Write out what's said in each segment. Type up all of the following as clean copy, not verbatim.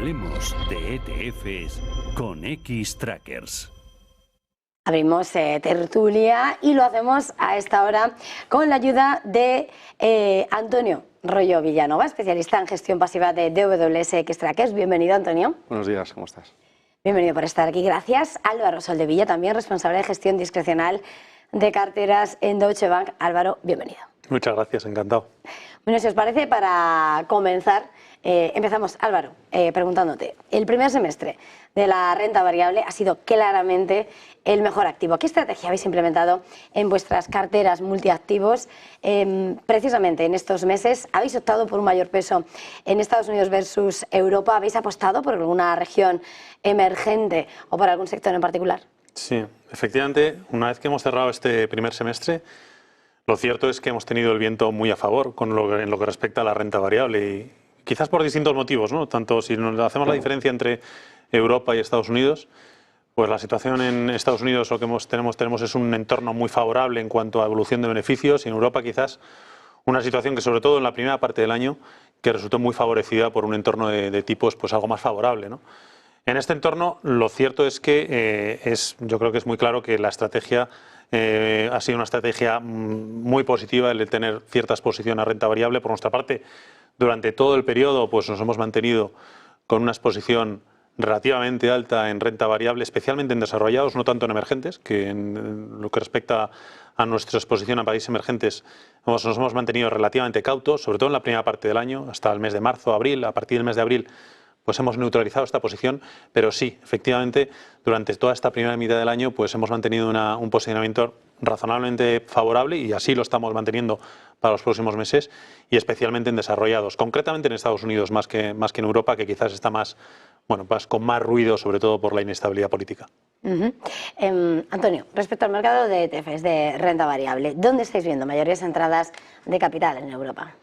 Hablemos de ETFs con Xtrackers. Abrimos tertulia y lo hacemos a esta hora con la ayuda de Antonio Royo Villanova, especialista en gestión pasiva de DWS Xtrackers. Bienvenido, Antonio. Buenos días, ¿cómo estás? Bienvenido por estar aquí. Gracias. Álvaro Soldevilla, también responsable de gestión discrecional de carteras en Deutsche Bank. Álvaro, bienvenido. Muchas gracias, encantado. Bueno, si os parece, para comenzar, empezamos, Álvaro, preguntándote. El primer semestre de la renta variable ha sido claramente el mejor activo. ¿Qué estrategia habéis implementado en vuestras carteras multiactivos? Precisamente en estos meses, ¿habéis optado por un mayor peso en Estados Unidos versus Europa? ¿Habéis apostado por alguna región emergente o por algún sector en particular? Sí, efectivamente, una vez que hemos cerrado este primer semestre, lo cierto es que hemos tenido el viento muy a favor en lo que respecta a la renta variable y quizás por distintos motivos, ¿no? Tanto si nos hacemos la diferencia entre Europa y Estados Unidos, pues la situación en Estados Unidos lo que tenemos es un entorno muy favorable en cuanto a evolución de beneficios y en Europa quizás una situación que sobre todo en la primera parte del año que resultó muy favorecida por un entorno de tipos pues algo más favorable, ¿no? En este entorno lo cierto es que yo creo que es muy claro que la estrategia ha sido una estrategia muy positiva el de tener cierta exposición a renta variable. Por nuestra parte, durante todo el periodo pues nos hemos mantenido con una exposición relativamente alta en renta variable, especialmente en desarrollados, no tanto en emergentes, que en lo que respecta a nuestra exposición a países emergentes nos hemos mantenido relativamente cautos, sobre todo en la primera parte del año, hasta el mes de marzo, abril. A partir del mes de abril pues hemos neutralizado esta posición, pero sí, efectivamente, durante toda esta primera mitad del año pues hemos mantenido un posicionamiento razonablemente favorable y así lo estamos manteniendo para los próximos meses y especialmente en desarrollados, concretamente en Estados Unidos más que en Europa, que quizás está con más ruido, sobre todo por la inestabilidad política. Antonio, respecto al mercado de ETFs de renta variable, ¿dónde estáis viendo mayores entradas de capital en Europa?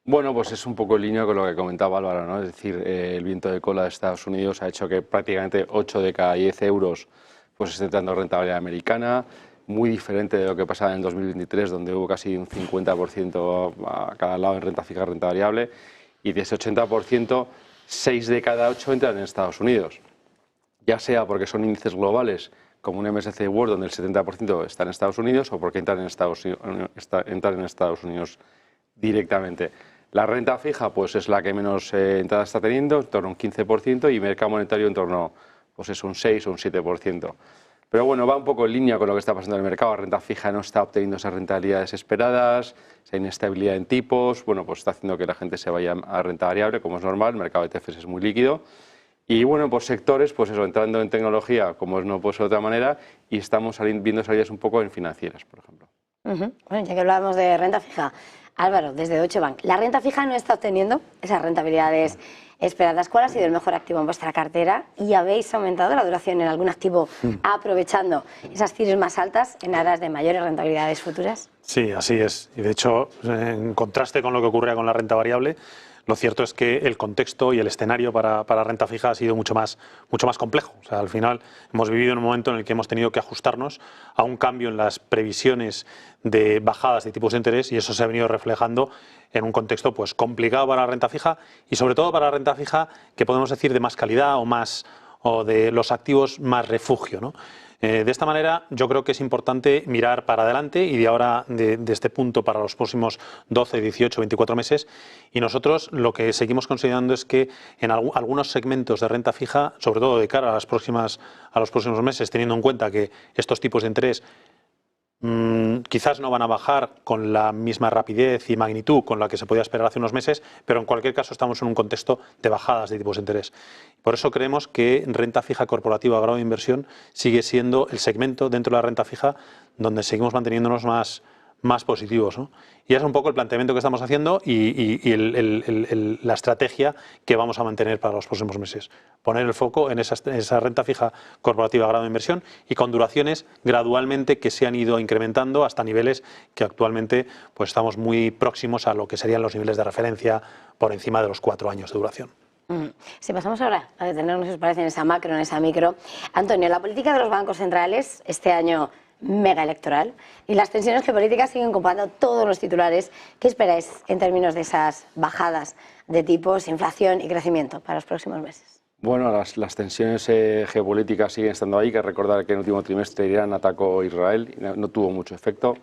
Bueno, pues es un poco en línea con lo que comentaba Álvaro, ¿no? Es decir, el viento de cola de Estados Unidos ha hecho que prácticamente 8 de cada 10 euros pues esté entrando renta variable americana, muy diferente de lo que pasaba en 2023, donde hubo casi un 50% a cada lado en renta fija y renta variable, y de ese 80%, 6 de cada 8 entran en Estados Unidos, ya sea porque son índices globales, como un MSCI World, donde el 70% está en Estados Unidos, o porque entran en Estados Unidos directamente. La renta fija pues es la que menos entrada está teniendo, en torno a un 15%, y mercado monetario en torno pues es un 6 o un 7%. Pero bueno, va un poco en línea con lo que está pasando en el mercado. La renta fija no está obteniendo esas rentabilidades esperadas, esa inestabilidad en tipos, bueno, pues está haciendo que la gente se vaya a renta variable, como es normal. El mercado de ETFs es muy líquido. Y bueno, por sectores, pues eso, entrando en tecnología, como no puede ser de otra manera, y estamos viendo salidas un poco en financieras, por ejemplo. Bueno, ya que hablábamos de renta fija, Álvaro, desde Deutsche Bank, la renta fija no está obteniendo esas rentabilidades esperadas. ¿Cuál ha sido el mejor activo en vuestra cartera? ¿Y habéis aumentado la duración en algún activo aprovechando esas cifras más altas en aras de mayores rentabilidades futuras? Sí, así es. Y de hecho, en contraste con lo que ocurría con la renta variable, lo cierto es que el contexto y el escenario para renta fija ha sido mucho más complejo. O sea, al final hemos vivido en un momento en el que hemos tenido que ajustarnos a un cambio en las previsiones de bajadas de tipos de interés y eso se ha venido reflejando en un contexto pues complicado para la renta fija y sobre todo para la renta fija que podemos decir de más calidad o de los activos más refugio, ¿no? De esta manera yo creo que es importante mirar para adelante y de ahora, de este punto para los próximos 12, 18, 24 meses, y nosotros lo que seguimos considerando es que en algunos segmentos de renta fija, sobre todo de cara a los próximos meses, teniendo en cuenta que estos tipos de interés quizás no van a bajar con la misma rapidez y magnitud con la que se podía esperar hace unos meses, pero en cualquier caso estamos en un contexto de bajadas de tipos de interés. Por eso creemos que renta fija corporativa a grado de inversión sigue siendo el segmento dentro de la renta fija donde seguimos manteniéndonos más positivos, ¿no? Y es un poco el planteamiento que estamos haciendo y la estrategia que vamos a mantener para los próximos meses. Poner el foco en esa renta fija corporativa a grado de inversión y con duraciones gradualmente que se han ido incrementando hasta niveles que actualmente pues estamos muy próximos a lo que serían los niveles de referencia por encima de los 4 años de duración. Si pasamos ahora a detenernos, si os parece, en esa macro, en esa micro. Antonio, la política de los bancos centrales este año mega electoral y las tensiones geopolíticas siguen ocupando todos los titulares. ¿Qué esperáis en términos de esas bajadas de tipos, inflación y crecimiento para los próximos meses? Bueno, las tensiones geopolíticas siguen estando ahí. Hay que recordar que en el último trimestre Irán atacó a Israel y no tuvo mucho efecto.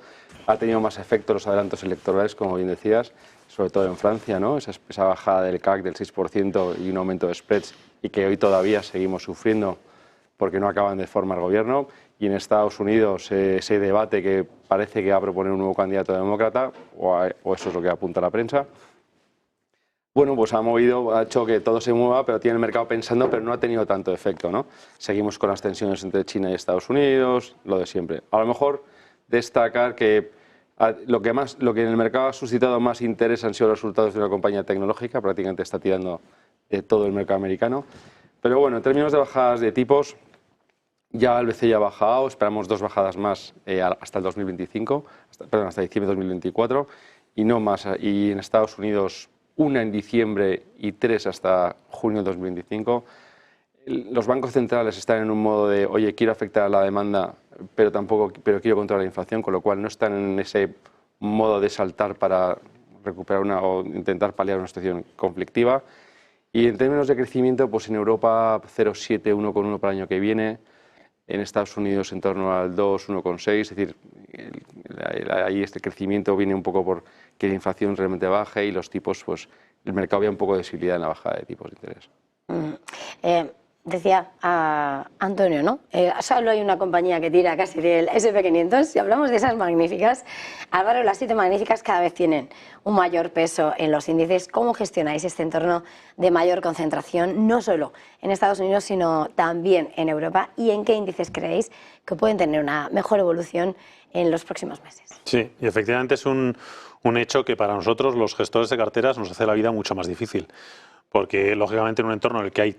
Ha tenido más efecto los adelantos electorales, como bien decías, sobre todo en Francia, ¿no? Esa bajada del CAC del 6% y un aumento de spreads, y que hoy todavía seguimos sufriendo porque no acaban de formar gobierno. Y en Estados Unidos ese debate que parece que va a proponer un nuevo candidato demócrata, o eso es lo que apunta la prensa. Bueno, pues ha hecho que todo se mueva, pero tiene el mercado pensando, pero no ha tenido tanto efecto, ¿no? Seguimos con las tensiones entre China y Estados Unidos, lo de siempre. A lo mejor destacar que lo que en el mercado ha suscitado más interés han sido los resultados de una compañía tecnológica, prácticamente está tirando todo el mercado americano. Pero bueno, en términos de bajadas de tipos, ya el BCE ya ha bajado, esperamos 2 bajadas más hasta el 2025, hasta diciembre de 2024, y no más. Y en Estados Unidos, 1 en diciembre y 3 hasta junio de 2025. Los bancos centrales están en un modo de, oye, quiero afectar a la demanda, pero quiero controlar la inflación, con lo cual no están en ese modo de saltar para recuperar o intentar paliar una situación conflictiva. Y en términos de crecimiento, pues en Europa 0,7, 1,1 para el año que viene, en Estados Unidos en torno al 2, 1,6, es decir, ahí este crecimiento viene un poco por que la inflación realmente baje y los tipos, pues el mercado ve un poco de visibilidad en la bajada de tipos de interés. Decía Antonio, ¿no? Solo hay una compañía que tira casi del SP500. Si hablamos de esas magníficas, Álvaro, las 7 magníficas cada vez tienen un mayor peso en los índices. ¿Cómo gestionáis este entorno de mayor concentración, no solo en Estados Unidos, sino también en Europa? ¿Y en qué índices creéis que pueden tener una mejor evolución en los próximos meses? Sí, y efectivamente es un hecho que para nosotros, los gestores de carteras, nos hace la vida mucho más difícil. Porque, lógicamente, en un entorno en el que hay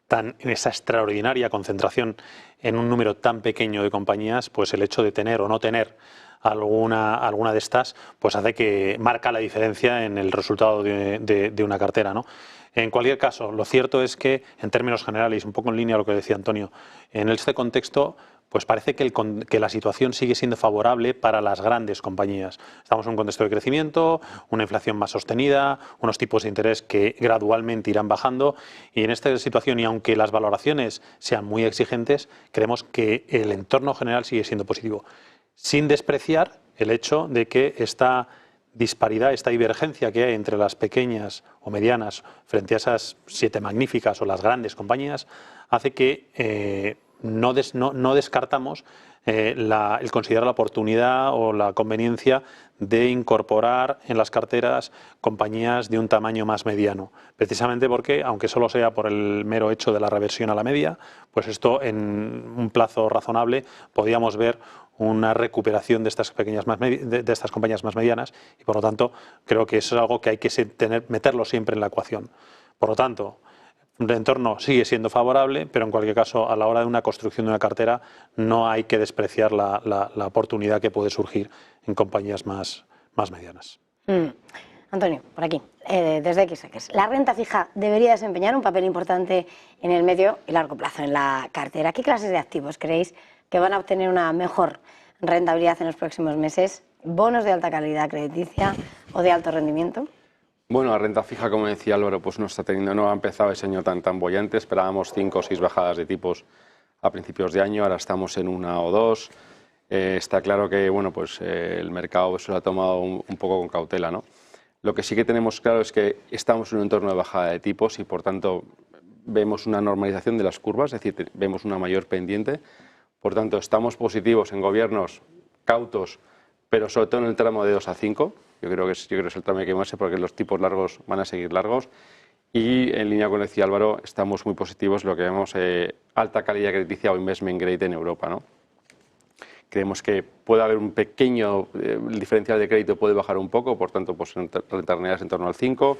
en esa extraordinaria concentración en un número tan pequeño de compañías, pues el hecho de tener o no tener alguna de estas, pues hace que marca la diferencia en el resultado de una cartera, ¿no? En cualquier caso, lo cierto es que, en términos generales, un poco en línea a lo que decía Antonio, en este contexto, pues parece que la situación sigue siendo favorable para las grandes compañías. Estamos en un contexto de crecimiento, una inflación más sostenida, unos tipos de interés que gradualmente irán bajando, y en esta situación, y aunque las valoraciones sean muy exigentes, creemos que el entorno general sigue siendo positivo, sin despreciar el hecho de que esta disparidad, esta divergencia que hay entre las pequeñas o medianas frente a esas 7 magníficas o las grandes compañías, hace que no descartamos el considerar la oportunidad o la conveniencia de incorporar en las carteras compañías de un tamaño más mediano, precisamente porque, aunque solo sea por el mero hecho de la reversión a la media, pues esto en un plazo razonable podríamos ver una recuperación de estas compañías más medianas, y por lo tanto creo que eso es algo que hay que meterlo siempre en la ecuación. Por lo tanto, el entorno sigue siendo favorable, pero en cualquier caso, a la hora de una construcción de una cartera, no hay que despreciar la oportunidad que puede surgir en compañías más medianas. Antonio, por aquí, desde XX, ¿la renta fija debería desempeñar un papel importante en el medio y largo plazo en la cartera? ¿Qué clases de activos creéis que van a obtener una mejor rentabilidad en los próximos meses? ¿Bonos de alta calidad crediticia o de alto rendimiento? Bueno, la renta fija, como decía Álvaro, pues no ha empezado ese año tan bollante. Esperábamos 5 o 6 bajadas de tipos a principios de año, ahora estamos en 1 o 2. Está claro que bueno, pues, el mercado se lo ha tomado un poco con cautela, ¿no? Lo que sí que tenemos claro es que estamos en un entorno de bajada de tipos y, por tanto, vemos una normalización de las curvas, es decir, vemos una mayor pendiente. Por tanto, estamos positivos en gobiernos cautos, pero sobre todo en el tramo de 2 a 5. Yo creo que es el tramo que hay que moverse porque los tipos largos van a seguir largos. Y en línea con lo que decía Álvaro, estamos muy positivos en lo que vemos alta calidad crediticia o investment grade en Europa, ¿no? Creemos que puede haber un pequeño, el diferencial de crédito puede bajar un poco, por tanto, pues rentabilidades en torno al 5.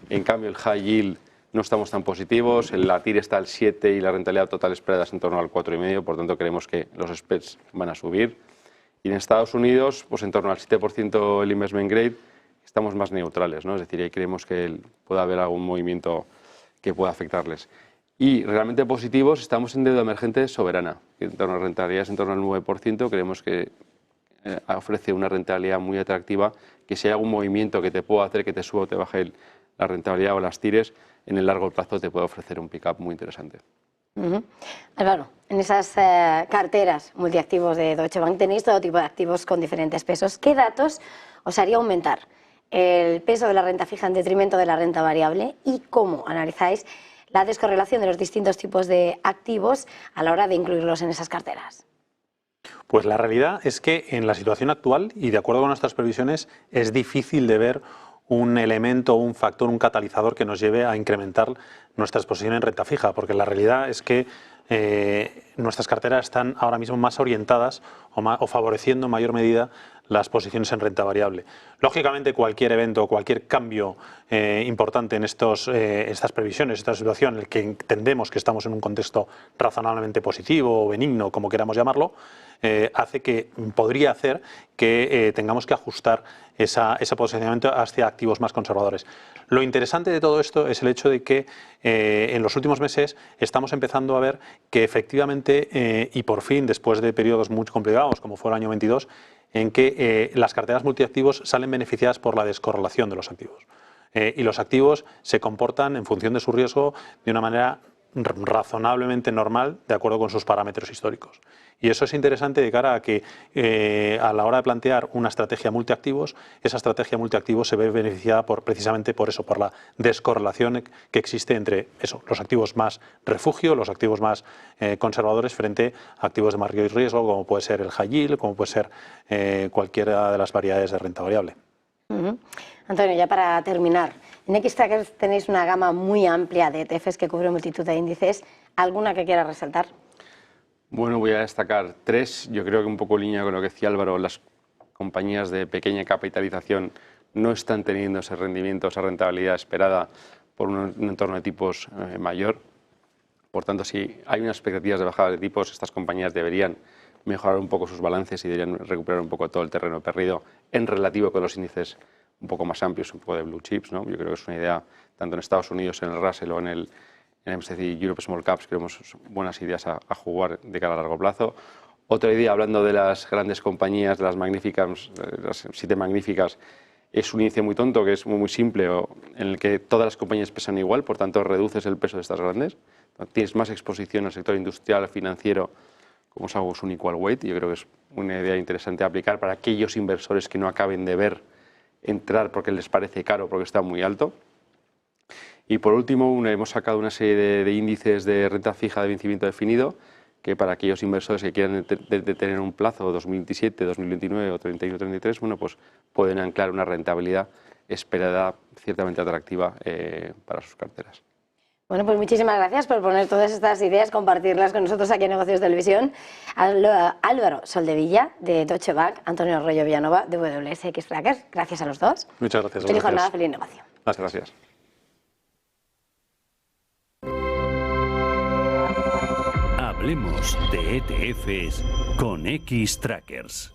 En cambio, el high yield no estamos tan positivos, la TIR está al 7 y la rentabilidad total esperada es en torno al 4,5, por tanto, creemos que los spreads van a subir. Y en Estados Unidos, pues en torno al 7% el investment grade, estamos más neutrales, ¿no? Es decir, ahí creemos que pueda haber algún movimiento que pueda afectarles. Y realmente positivos, estamos en deuda emergente soberana, que en torno a rentabilidades en torno al 9%, creemos que ofrece una rentabilidad muy atractiva, que si hay algún movimiento que te pueda hacer que te suba o te baje la rentabilidad o las tires, en el largo plazo te puede ofrecer un pick-up muy interesante. Álvaro, en esas carteras multiactivos de Deutsche Bank tenéis todo tipo de activos con diferentes pesos. ¿Qué datos os haría aumentar el peso de la renta fija en detrimento de la renta variable y cómo analizáis la descorrelación de los distintos tipos de activos a la hora de incluirlos en esas carteras? Pues la realidad es que en la situación actual y de acuerdo con nuestras previsiones es difícil de ver un elemento, un factor, un catalizador que nos lleve a incrementar nuestra exposición en renta fija, porque la realidad es que nuestras carteras están ahora mismo más orientadas o favoreciendo en mayor medida las posiciones en renta variable. Lógicamente, cualquier evento o cualquier cambio importante en estas previsiones, esta situación en la que entendemos que estamos en un contexto razonablemente positivo o benigno, como queramos llamarlo, podría hacer que tengamos que ajustar ese posicionamiento hacia activos más conservadores. Lo interesante de todo esto es el hecho de que en los últimos meses estamos empezando a ver que efectivamente y por fin, después de periodos muy complicados como fue el año 22, en que las carteras multiactivos salen beneficiadas por la descorrelación de los activos. Y los activos se comportan en función de su riesgo de una manera razonablemente normal de acuerdo con sus parámetros históricos. Y eso es interesante de cara a que a la hora de plantear una estrategia multiactivos, esa estrategia multiactivos se ve beneficiada precisamente por eso, por la descorrelación que existe entre los activos más refugio, los activos más conservadores frente a activos de más riesgo, como puede ser el high yield, como puede ser cualquiera de las variedades de renta variable. Antonio, ya para terminar, en Xtrackers tenéis una gama muy amplia de ETFs que cubre multitud de índices. ¿Alguna que quieras resaltar? Bueno, voy a destacar 3. Yo creo que un poco en línea con lo que decía Álvaro, las compañías de pequeña capitalización no están teniendo ese rendimiento, esa rentabilidad esperada por un entorno de tipos mayor. Por tanto, si hay unas expectativas de bajada de tipos, estas compañías deberían mejorar un poco sus balances y deberían recuperar un poco todo el terreno perdido en relativo con los índices un poco más amplios, un poco de blue chips, ¿no? Yo creo que es una idea, tanto en Estados Unidos, en el Russell o en el MSCI Europe Small Caps, creemos buenas ideas a jugar de cara a largo plazo. Otra idea, hablando de las grandes compañías, de las magníficas, las 7 magníficas, es un índice muy tonto, que es muy simple, en el que todas las compañías pesan igual, por tanto reduces el peso de estas grandes. Tienes más exposición al sector industrial, financiero, como es algo un equal weight, y yo creo que es una idea interesante a aplicar para aquellos inversores que no acaben de ver entrar porque les parece caro, porque está muy alto. Y por último, hemos sacado una serie de índices de renta fija de vencimiento definido, que para aquellos inversores que quieran tener un plazo 2027, 2029 o 31-33, bueno, pues pueden anclar una rentabilidad esperada ciertamente atractiva para sus carteras. Bueno, pues muchísimas gracias por poner todas estas ideas, compartirlas con nosotros aquí en Negocios Televisión. Álvaro Soldevilla, de Deutsche Bank, Antonio Arroyo Villanova, de WS Xtrackers. Gracias a los dos. Muchas gracias. Feliz jornada, feliz negocio. Gracias. Hablemos de ETFs con Xtrackers.